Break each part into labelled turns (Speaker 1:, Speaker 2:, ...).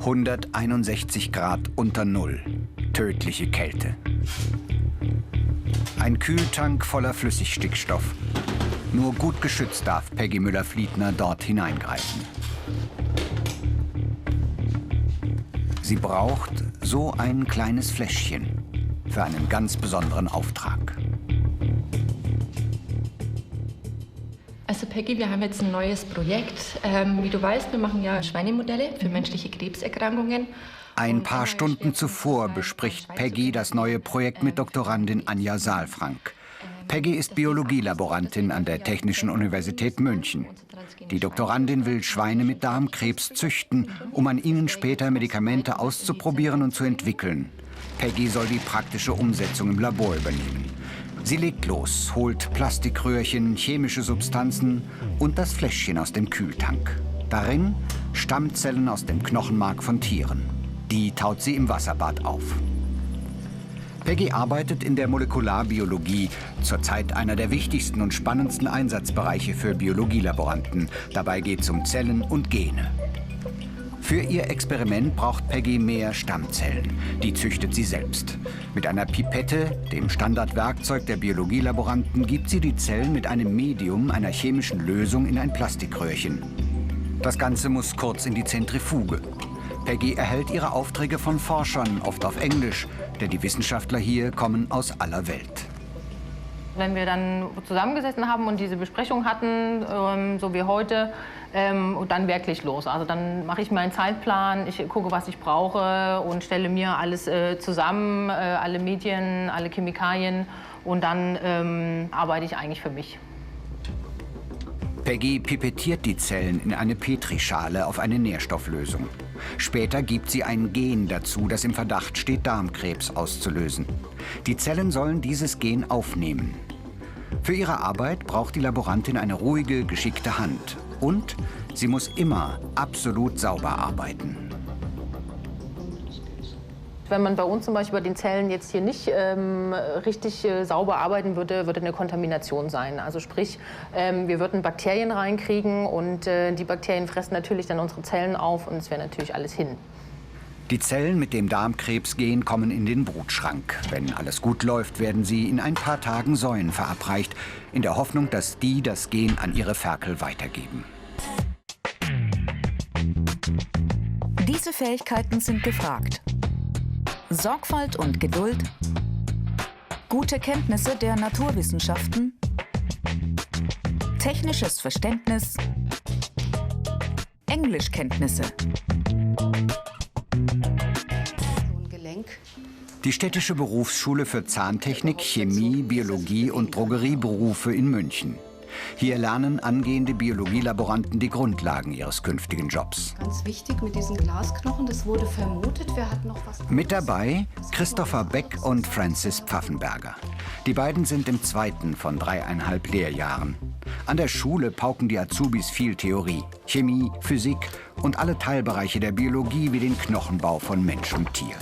Speaker 1: 161 Grad unter Null. Tödliche Kälte. Ein Kühltank voller Flüssigstickstoff. Nur gut geschützt darf Peggy Müller-Fliedner dort hineingreifen. Sie braucht so ein kleines Fläschchen für einen ganz besonderen Auftrag.
Speaker 2: Also Peggy, wir haben jetzt ein neues Projekt. Wie du weißt, wir machen ja Schweinemodelle für menschliche Krebserkrankungen.
Speaker 1: Ein paar Stunden zuvor bespricht Peggy das neue Projekt mit Doktorandin Anja Saalfrank. Peggy ist Biologielaborantin an der Technischen Universität München. Die Doktorandin will Schweine mit Darmkrebs züchten, um an ihnen später Medikamente auszuprobieren und zu entwickeln. Peggy soll die praktische Umsetzung im Labor übernehmen. Sie legt los, holt Plastikröhrchen, chemische Substanzen und das Fläschchen aus dem Kühltank. Darin Stammzellen aus dem Knochenmark von Tieren. Die taut sie im Wasserbad auf. Peggy arbeitet in der Molekularbiologie, zurzeit einer der wichtigsten und spannendsten Einsatzbereiche für Biologielaboranten. Dabei geht es um Zellen und Gene. Für ihr Experiment braucht Peggy mehr Stammzellen. Die züchtet sie selbst. Mit einer Pipette, dem Standardwerkzeug der Biologielaboranten, gibt sie die Zellen mit einem Medium, einer chemischen Lösung, in ein Plastikröhrchen. Das Ganze muss kurz in die Zentrifuge. Peggy erhält ihre Aufträge von Forschern, oft auf Englisch, denn die Wissenschaftler hier kommen aus aller Welt.
Speaker 3: Wenn wir dann zusammengesessen haben und diese Besprechung hatten, so wie heute, und dann wirklich los. Also dann mache ich meinen Zeitplan, ich gucke, was ich brauche und stelle mir alles zusammen, alle Medien, alle Chemikalien, und dann arbeite ich eigentlich für mich.
Speaker 1: Peggy pipettiert die Zellen in eine Petrischale auf eine Nährstofflösung. Später gibt sie ein Gen dazu, das im Verdacht steht, Darmkrebs auszulösen. Die Zellen sollen dieses Gen aufnehmen. Für ihre Arbeit braucht die Laborantin eine ruhige, geschickte Hand. Und sie muss immer absolut sauber arbeiten.
Speaker 3: Wenn man bei uns zum Beispiel bei den Zellen jetzt hier nicht richtig sauber arbeiten würde, würde eine Kontamination sein. Also sprich, wir würden Bakterien reinkriegen und die Bakterien fressen natürlich dann unsere Zellen auf und es wäre natürlich alles hin.
Speaker 1: Die Zellen mit dem Darmkrebsgen kommen in den Brutschrank. Wenn alles gut läuft, werden sie in ein paar Tagen Säuen verabreicht, in der Hoffnung, dass die das Gen an ihre Ferkel weitergeben.
Speaker 4: Diese Fähigkeiten sind gefragt. Sorgfalt und Geduld, gute Kenntnisse der Naturwissenschaften, technisches Verständnis, Englischkenntnisse.
Speaker 1: Die Städtische Berufsschule für Zahntechnik, Chemie, Biologie und Drogerieberufe in München. Hier lernen angehende Biologielaboranten die Grundlagen ihres künftigen Jobs.
Speaker 5: Ganz wichtig mit diesen Glasknochen, das wurde vermutet, wer hat noch was...
Speaker 1: Mit dabei Christopher Beck und Francis Pfaffenberger. Die beiden sind im zweiten von 3,5 Lehrjahren. An der Schule pauken die Azubis viel Theorie, Chemie, Physik und alle Teilbereiche der Biologie wie den Knochenbau von Mensch und Tier.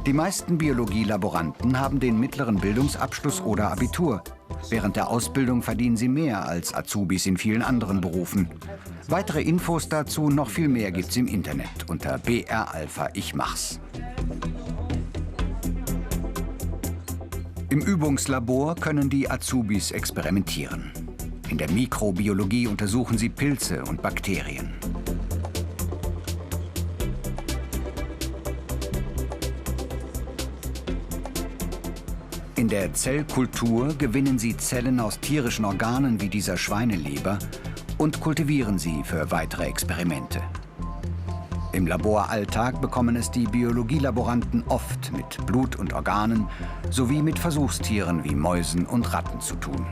Speaker 1: Die meisten Biologielaboranten haben den mittleren Bildungsabschluss oder Abitur. Während der Ausbildung verdienen sie mehr als Azubis in vielen anderen Berufen. Weitere Infos dazu, noch viel mehr gibt's im Internet unter BR Alpha Ich Mach's. Im Übungslabor können die Azubis experimentieren. In der Mikrobiologie untersuchen sie Pilze und Bakterien. In der Zellkultur gewinnen sie Zellen aus tierischen Organen wie dieser Schweineleber und kultivieren sie für weitere Experimente. Im Laboralltag bekommen es die Biologielaboranten oft mit Blut und Organen sowie mit Versuchstieren wie Mäusen und Ratten zu tun.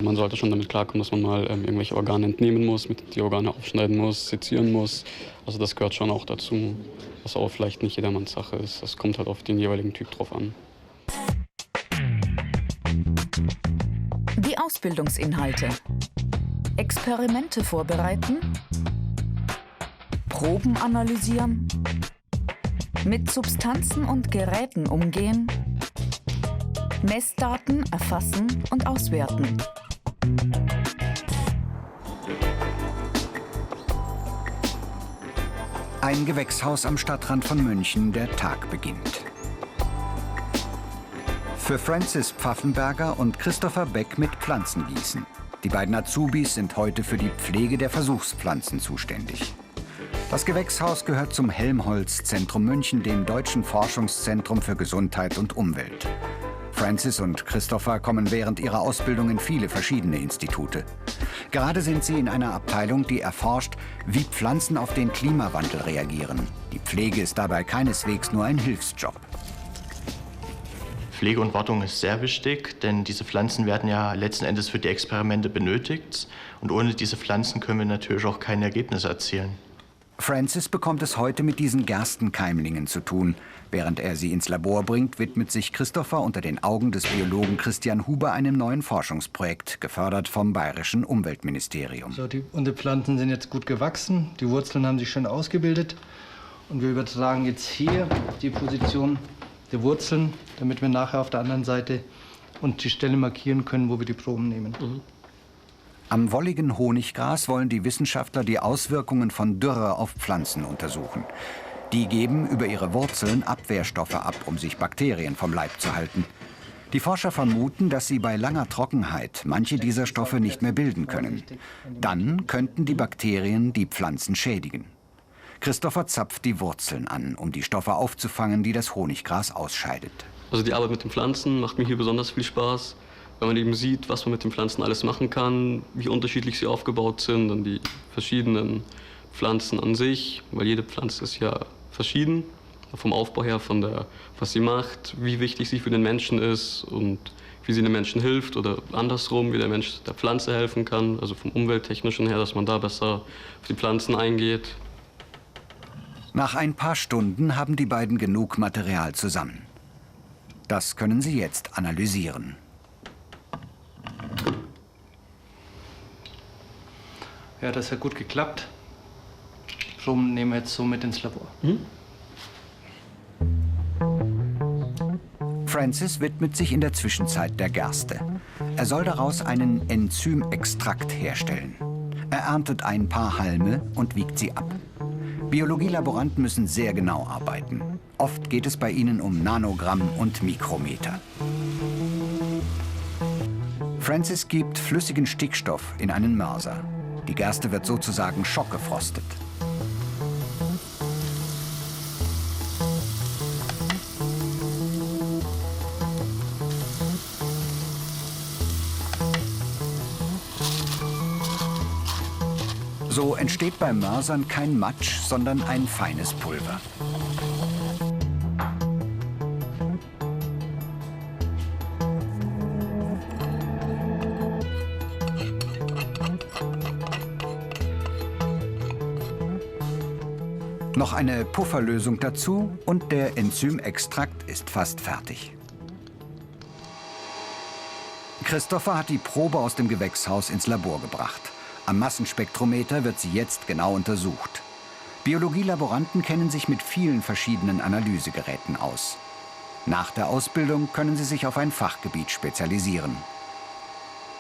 Speaker 6: Man sollte schon damit klarkommen, dass man mal irgendwelche Organe entnehmen muss, die Organe aufschneiden muss, sezieren muss. Also das gehört schon auch dazu, was auch vielleicht nicht jedermanns Sache ist. Das kommt halt auf den jeweiligen Typ drauf an.
Speaker 4: Die Ausbildungsinhalte. Experimente vorbereiten, Proben analysieren, mit Substanzen und Geräten umgehen, Messdaten erfassen und auswerten.
Speaker 1: Ein Gewächshaus am Stadtrand von München, der Tag beginnt. Für Francis Pfaffenberger und Christopher Beck mit Pflanzengießen. Die beiden Azubis sind heute für die Pflege der Versuchspflanzen zuständig. Das Gewächshaus gehört zum Helmholtz-Zentrum München, dem Deutschen Forschungszentrum für Gesundheit und Umwelt. Francis und Christopher kommen während ihrer Ausbildung in viele verschiedene Institute. Gerade sind sie in einer Abteilung, die erforscht, wie Pflanzen auf den Klimawandel reagieren. Die Pflege ist dabei keineswegs nur ein Hilfsjob.
Speaker 7: Pflege und Wartung ist sehr wichtig, denn diese Pflanzen werden ja letzten Endes für die Experimente benötigt. Und ohne diese Pflanzen können wir natürlich auch keine Ergebnisse erzielen.
Speaker 1: Francis bekommt es heute mit diesen Gerstenkeimlingen zu tun. Während er sie ins Labor bringt, widmet sich Christopher unter den Augen des Biologen Christian Huber einem neuen Forschungsprojekt, gefördert vom Bayerischen Umweltministerium.
Speaker 8: Unsere Pflanzen sind jetzt gut gewachsen, die Wurzeln haben sich schön ausgebildet. Und wir übertragen jetzt hier die Position der Wurzeln, damit wir nachher auf der anderen Seite und die Stelle markieren können, wo wir die Proben nehmen.
Speaker 1: Am wolligen Honiggras wollen die Wissenschaftler die Auswirkungen von Dürre auf Pflanzen untersuchen. Die geben über ihre Wurzeln Abwehrstoffe ab, um sich Bakterien vom Leib zu halten. Die Forscher vermuten, dass sie bei langer Trockenheit manche dieser Stoffe nicht mehr bilden können. Dann könnten die Bakterien die Pflanzen schädigen. Christopher zapft die Wurzeln an, um die Stoffe aufzufangen, die das Honiggras ausscheidet.
Speaker 6: Also die Arbeit mit den Pflanzen macht mir hier besonders viel Spaß, weil man eben sieht, was man mit den Pflanzen alles machen kann, wie unterschiedlich sie aufgebaut sind und die verschiedenen Pflanzen an sich, weil jede Pflanze ist ja verschieden, vom Aufbau her, von der, was sie macht, wie wichtig sie für den Menschen ist und wie sie dem Menschen hilft oder andersrum, wie der Mensch der Pflanze helfen kann, also vom Umwelttechnischen her, dass man da besser auf die Pflanzen eingeht.
Speaker 1: Nach ein paar Stunden haben die beiden genug Material zusammen. Das können sie jetzt analysieren.
Speaker 8: Ja, das hat gut geklappt. Proben nehmen wir jetzt so mit ins Labor.
Speaker 1: Francis widmet sich in der Zwischenzeit der Gerste. Er soll daraus einen Enzymextrakt herstellen. Er erntet ein paar Halme und wiegt sie ab. Biologielaboranten müssen sehr genau arbeiten. Oft geht es bei ihnen um Nanogramm und Mikrometer. Francis gibt flüssigen Stickstoff in einen Mörser. Die Gerste wird sozusagen schockgefrostet. So entsteht beim Mörsern kein Matsch, sondern ein feines Pulver. Noch eine Pufferlösung dazu und der Enzymextrakt ist fast fertig. Christopher hat die Probe aus dem Gewächshaus ins Labor gebracht. Am Massenspektrometer wird sie jetzt genau untersucht. Biologielaboranten kennen sich mit vielen verschiedenen Analysegeräten aus. Nach der Ausbildung können sie sich auf ein Fachgebiet spezialisieren.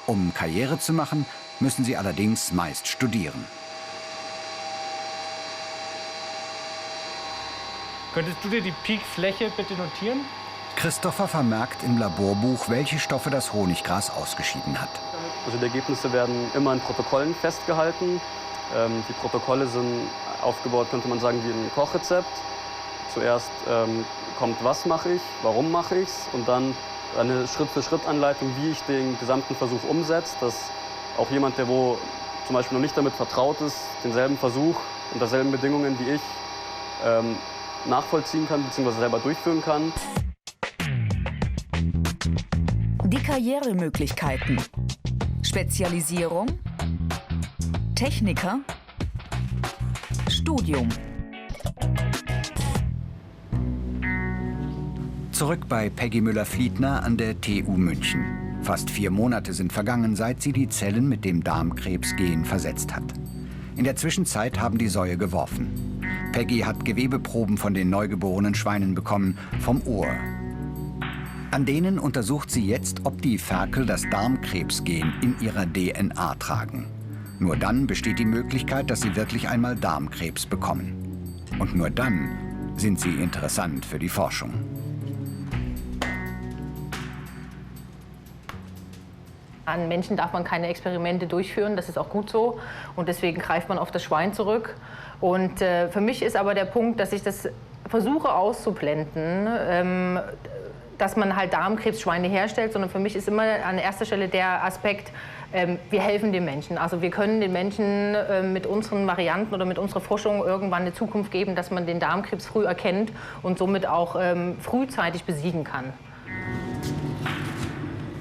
Speaker 1: Um Karriere zu machen, müssen sie allerdings meist studieren.
Speaker 8: Könntest du dir die Peakfläche bitte notieren?
Speaker 1: Christopher vermerkt im Laborbuch, welche Stoffe das Honiggras ausgeschieden hat.
Speaker 6: Also die Ergebnisse werden immer in Protokollen festgehalten. Die Protokolle sind aufgebaut, könnte man sagen, wie ein Kochrezept. Zuerst kommt, was mache ich, warum mache ich es und dann eine Schritt-für-Schritt-Anleitung, wie ich den gesamten Versuch umsetze, dass auch jemand, der wo zum Beispiel noch nicht damit vertraut ist, denselben Versuch unter selben Bedingungen wie ich nachvollziehen kann bzw. selber durchführen kann.
Speaker 4: Die Karrieremöglichkeiten. Spezialisierung, Techniker, Studium.
Speaker 1: Zurück bei Peggy Müller-Fliedner an der TU München. Fast 4 Monate sind vergangen, seit sie die Zellen mit dem Darmkrebsgen versetzt hat. In der Zwischenzeit haben die Säue geworfen. Peggy hat Gewebeproben von den neugeborenen Schweinen bekommen, vom Ohr. An denen untersucht sie jetzt, ob die Ferkel das Darmkrebsgen in ihrer DNA tragen. Nur dann besteht die Möglichkeit, dass sie wirklich einmal Darmkrebs bekommen. Und nur dann sind sie interessant für die Forschung.
Speaker 3: An Menschen darf man keine Experimente durchführen, das ist auch gut so. Und deswegen greift man auf das Schwein zurück. Und für mich ist aber der Punkt, dass ich das versuche auszublenden, dass man halt Darmkrebsschweine herstellt, sondern für mich ist immer an erster Stelle der Aspekt, wir helfen den Menschen. Also wir können den Menschen mit unseren Varianten oder mit unserer Forschung irgendwann eine Zukunft geben, dass man den Darmkrebs früh erkennt und somit auch frühzeitig besiegen kann.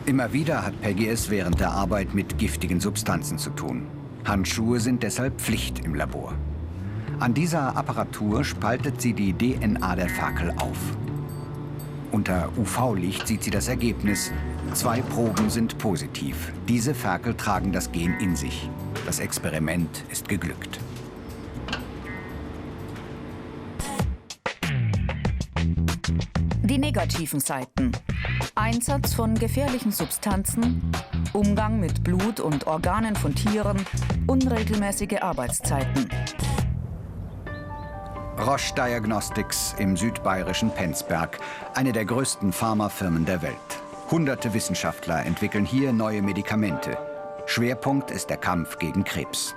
Speaker 1: Immer wieder hat Peggy es während der Arbeit mit giftigen Substanzen zu tun. Handschuhe sind deshalb Pflicht im Labor. An dieser Apparatur spaltet sie die DNA der Ferkel auf. Unter UV-Licht sieht sie das Ergebnis. 2 Proben sind positiv. Diese Ferkel tragen das Gen in sich. Das Experiment ist geglückt.
Speaker 4: Die negativen Seiten. Einsatz von gefährlichen Substanzen, Umgang mit Blut und Organen von Tieren, unregelmäßige Arbeitszeiten.
Speaker 1: Roche Diagnostics im südbayerischen Penzberg, eine der größten Pharmafirmen der Welt. Hunderte Wissenschaftler entwickeln hier neue Medikamente. Schwerpunkt ist der Kampf gegen Krebs.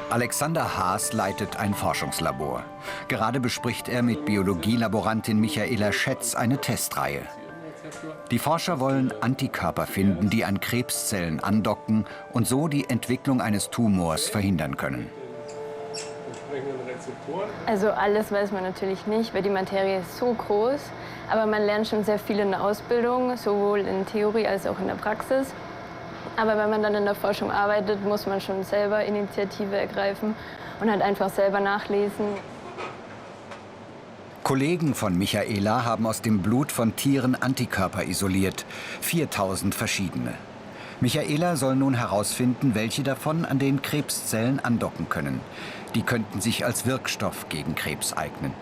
Speaker 1: Alexander Haas leitet ein Forschungslabor. Gerade bespricht er mit Biologielaborantin Michaela Schätz eine Testreihe. Die Forscher wollen Antikörper finden, die an Krebszellen andocken und so die Entwicklung eines Tumors verhindern können.
Speaker 9: Also alles weiß man natürlich nicht, weil die Materie ist so groß. Aber man lernt schon sehr viel in der Ausbildung, sowohl in Theorie als auch in der Praxis. Aber wenn man dann in der Forschung arbeitet, muss man schon selber Initiative ergreifen und halt einfach selber nachlesen.
Speaker 1: Kollegen von Michaela haben aus dem Blut von Tieren Antikörper isoliert, 4000 verschiedene. Michaela soll nun herausfinden, welche davon an den Krebszellen andocken können. Die könnten sich als Wirkstoff gegen Krebs eignen.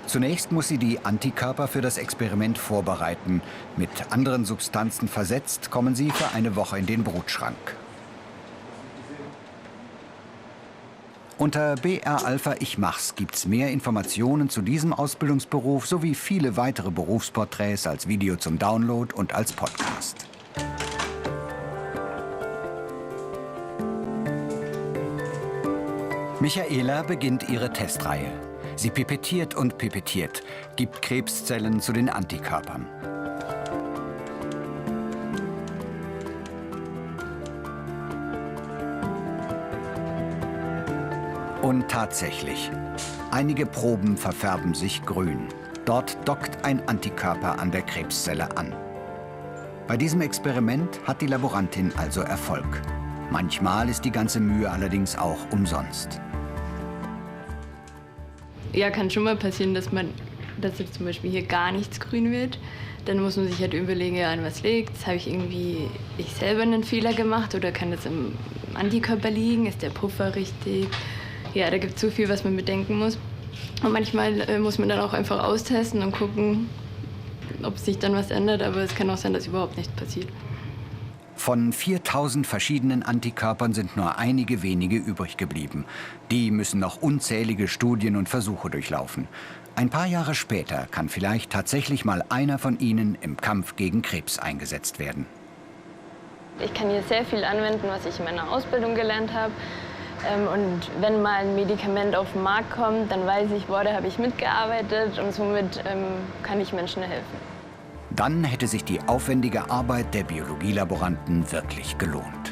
Speaker 1: Zunächst muss sie die Antikörper für das Experiment vorbereiten. Mit anderen Substanzen versetzt, kommen sie für eine Woche in den Brutschrank. Unter BR Alpha Ich Mach's gibt's mehr Informationen zu diesem Ausbildungsberuf sowie viele weitere Berufsporträts als Video zum Download und als Podcast. Michaela beginnt ihre Testreihe. Sie pipettiert und pipettiert, gibt Krebszellen zu den Antikörpern. Und tatsächlich, einige Proben verfärben sich grün. Dort dockt ein Antikörper an der Krebszelle an. Bei diesem Experiment hat die Laborantin also Erfolg. Manchmal ist die ganze Mühe allerdings auch umsonst.
Speaker 10: Ja, kann schon mal passieren, dass jetzt zum Beispiel hier gar nichts grün wird. Dann muss man sich halt überlegen, ja, an was liegt. Habe ich selber einen Fehler gemacht oder kann das im Antikörper liegen? Ist der Puffer richtig? Ja, da gibt es so viel, was man bedenken muss. Und manchmal muss man dann auch einfach austesten und gucken, ob sich dann was ändert. Aber es kann auch sein, dass überhaupt nichts passiert.
Speaker 1: Von 4000 verschiedenen Antikörpern sind nur einige wenige übrig geblieben. Die müssen noch unzählige Studien und Versuche durchlaufen. Ein paar Jahre später kann vielleicht tatsächlich mal einer von ihnen im Kampf gegen Krebs eingesetzt werden.
Speaker 9: Ich kann hier sehr viel anwenden, was ich in meiner Ausbildung gelernt habe. Und wenn mal ein Medikament auf den Markt kommt, dann weiß ich, da habe ich mitgearbeitet und somit kann ich Menschen helfen.
Speaker 1: Dann hätte sich die aufwendige Arbeit der Biologielaboranten wirklich gelohnt.